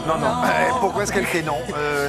Non, non. Pourquoi est-ce qu'elle fait non?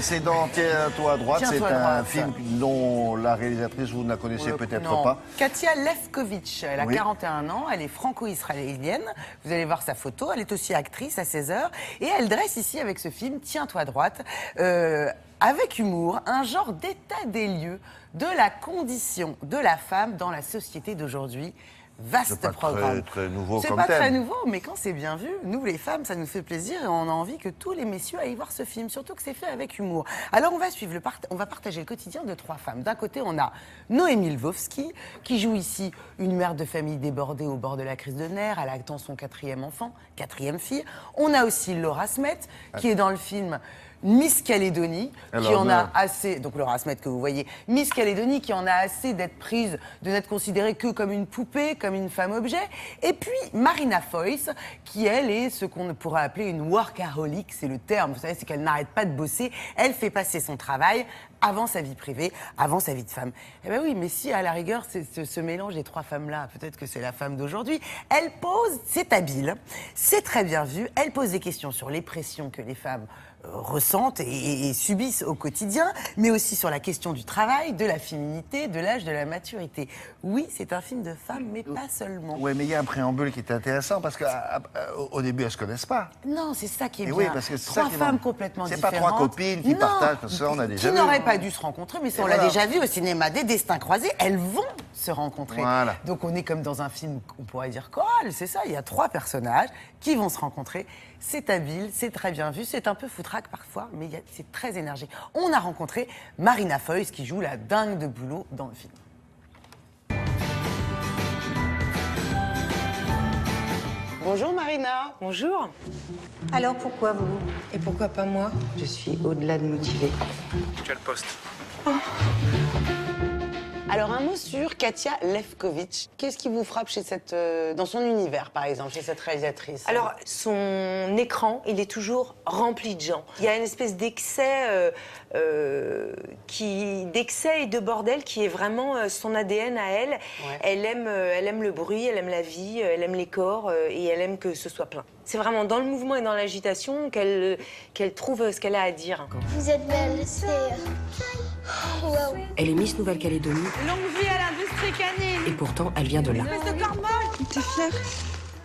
C'est dans Tiens-toi à droite. C'est Tiens-toi à un droite. film dont la réalisatrice, vous ne la connaissez peut-être Non. pas. Katia Lefkovitch, elle a Oui. 41 ans, elle est franco-israélienne. Vous allez voir sa photo, elle est aussi actrice à 16 heures. Et elle dresse ici avec ce film Tiens-toi à droite, avec humour, un genre d'état des lieux de la condition de la femme dans la société d'aujourd'hui. Vaste C'est pas programme. très nouveau C'est comme pas thème. très nouveau, mais quand c'est bien vu, nous les femmes, ça nous fait plaisir et on a envie que tous les messieurs aillent voir ce film, surtout que c'est fait avec humour. Alors on va suivre on va partager le quotidien de 3 femmes. D'un côté, on a Noémie Lvovsky, qui joue ici une mère de famille débordée au bord de la crise de nerfs. Elle attend son 4e enfant, 4e fille. On a aussi Laura Smet, qui est dans le film Miss Calédonie, qui Alors, en a assez, donc Laura Smet que vous voyez, Miss Calédonie qui en a assez d'être prise, de n'être considérée que comme une poupée, comme une femme objet. Et puis Marina Foïs, qui elle est ce qu'on pourrait appeler une workaholic, c'est le terme, vous savez, c'est qu'elle n'arrête pas de bosser, elle fait passer son travail avant sa vie privée, avant sa vie de femme. Eh bien oui, mais si à la rigueur, c'est ce mélange des 3 femmes-là, peut-être que c'est la femme d'aujourd'hui, elle pose, c'est habile, c'est très bien vu, elle pose des questions sur les pressions que les femmes ressentent et subissent au quotidien, mais aussi sur la question du travail, de la féminité, de l'âge, de la maturité. Oui, c'est un film de femmes, mais pas seulement. Oui, mais il y a un préambule qui est intéressant parce qu'au début, elles ne se connaissent pas. Non, c'est ça qui est Et bien. oui, parce que c'est 3 ça qui est femmes bon. complètement C'est différentes. pas 3 copines qui Non, partagent, parce que ça, on a déjà qui vu. n'auraient pas dû se rencontrer, mais ça, on l'a voilà. déjà vu au cinéma, des destins croisés, elles vont se rencontrer. Voilà. Donc on est comme dans un film, on pourrait dire choral, c'est ça, il y a 3 personnages qui vont se rencontrer. C'est habile, c'est très bien vu, c'est un peu foutraque parfois, mais c'est très énergique. On a rencontré Marina Foïs qui joue la dingue de boulot dans le film. Bonjour Marina. Bonjour. Alors pourquoi vous? Et pourquoi pas moi? Je suis au-delà de motivée. Tu as le poste. Alors un mot sur Katia Lefkovitch. Qu'est-ce qui vous frappe chez dans son univers, par exemple, chez cette réalisatrice? Alors, son écran, il est toujours rempli de gens. Il y a une espèce d'excès d'excès et de bordel qui est vraiment son ADN à elle. Ouais. Elle aime le bruit, elle aime la vie, elle aime les corps et elle aime que ce soit plein. C'est vraiment dans le mouvement et dans l'agitation qu'elle trouve ce qu'elle a à dire. Vous êtes belle, c'est... Waouh. Elle est Miss Nouvelle-Calédonie Longue vie à l'industrie canine. et pourtant elle vient de là. Espèce de corbeau. T'es fière?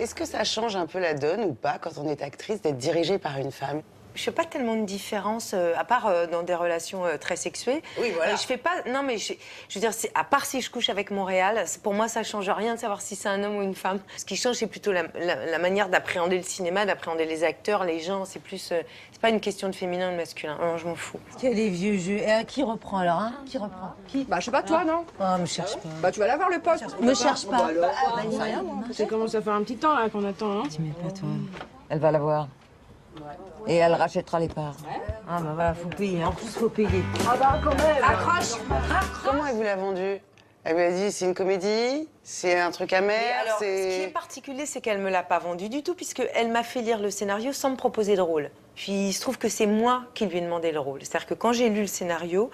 Est-ce que ça change un peu la donne ou pas, quand on est actrice, d'être dirigée par une femme? Je fais pas tellement de différence, à part dans des relations très sexuées. Oui, voilà. Je fais pas. Non, mais je veux dire, à part si je couche avec Montréal, pour moi, ça change rien de savoir si c'est un homme ou une femme. Ce qui change, c'est plutôt la manière d'appréhender le cinéma, d'appréhender les acteurs, les gens. C'est plus. C'est pas une question de féminin ou de masculin. Non, je m'en fous. Quel est vieux jeu. Et qui reprend alors, hein? Qui reprend? Qui? Bah, je sais pas, toi, non? Oh, me cherche pas. Bah, tu vas l'avoir, le poste. Me cherche pas. Ça commence à faire un petit temps, là, qu'on attend, hein? Mais pas toi. Elle va l'avoir. Et elle rachètera les parts. Ah bah voilà, faut payer. En plus, faut payer. Ah bah, quand même! Accroche! Comment elle vous l'a vendu? Elle vous a dit, c'est une comédie, c'est un truc amer, Et alors, ce qui est c'est... particulier, c'est qu'elle me l'a pas vendu du tout, puisqu'elle m'a fait lire le scénario sans me proposer de rôle. Puis il se trouve que c'est moi qui lui ai demandé le rôle. C'est-à-dire que quand j'ai lu le scénario,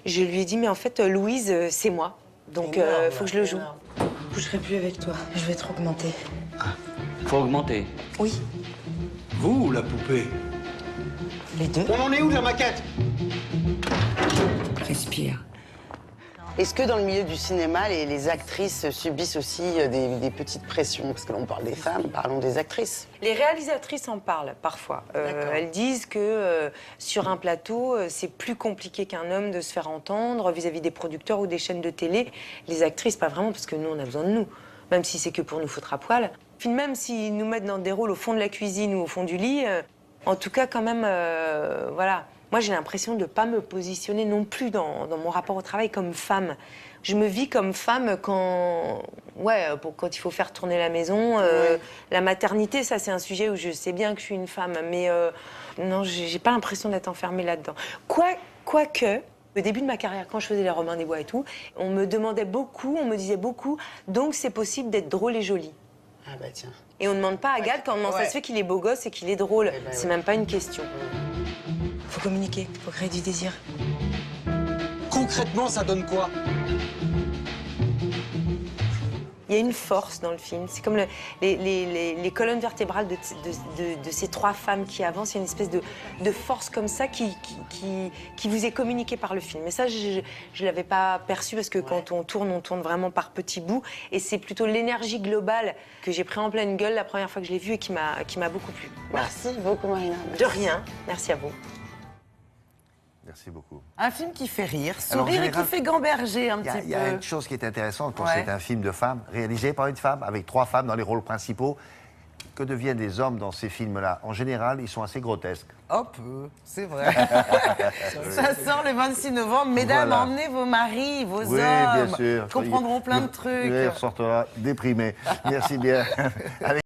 je lui ai dit, mais en fait, Louise, c'est moi. Donc, faut que je le joue. Je coucherai plus avec toi. Je vais te augmenter. Faut augmenter. Oui. Vous ou la poupée? Les deux. On en est où de la maquette? Respire. Est-ce que dans le milieu du cinéma, les actrices subissent aussi des petites pressions? Parce que là, on parle des femmes, parlons des actrices. Les réalisatrices en parlent parfois. Elles disent que sur un plateau, c'est plus compliqué qu'un homme de se faire entendre vis-à-vis des producteurs ou des chaînes de télé. Les actrices, pas vraiment, parce que nous, on a besoin de nous. Même si c'est que pour nous foutre à poil. Puis même s'ils nous mettent dans des rôles au fond de la cuisine ou au fond du lit, en tout cas, quand même, voilà. Moi, j'ai l'impression de ne pas me positionner non plus dans mon rapport au travail comme femme. Je me vis comme femme quand il faut faire tourner la maison. La maternité, ça, c'est un sujet où je sais bien que je suis une femme. Mais non, j'ai pas l'impression d'être enfermée là-dedans. Quoique, au début de ma carrière, quand je faisais les Robins des Bois et tout, on me demandait beaucoup, on me disait beaucoup, donc c'est possible d'être drôle et jolie. Ah bah tiens. Et on ne demande pas à Gad comment ça se fait qu'il est beau gosse et qu'il est drôle. C'est même pas une question. Faut communiquer, faut créer du désir. Concrètement, ça donne quoi? Il y a une force dans le film. C'est comme les colonnes vertébrales de ces trois femmes qui avancent. Il y a une espèce de force comme ça qui vous est communiquée par le film. Et ça, je ne l'avais pas perçu parce que quand on tourne vraiment par petits bouts. Et c'est plutôt l'énergie globale que j'ai pris en pleine gueule la première fois que je l'ai vue et qui m'a beaucoup plu. Merci beaucoup, Marina. De rien. Merci à vous. Merci beaucoup. Un film qui fait rire, Alors, sourire en et général, qui fait gamberger un Il petit peu. y a une chose qui est intéressante quand Ouais. c'est un film de femmes, réalisé par une femme, avec 3 femmes dans les rôles principaux. Que deviennent les hommes dans ces films-là? En général, ils sont assez grotesques. Oh peu, c'est vrai. Ça sort le 26 novembre. Mesdames, Voilà. emmenez vos maris, vos Oui, hommes. bien sûr. Ils comprendront plein de trucs. Il ressortira déprimé. Merci bien. Allez.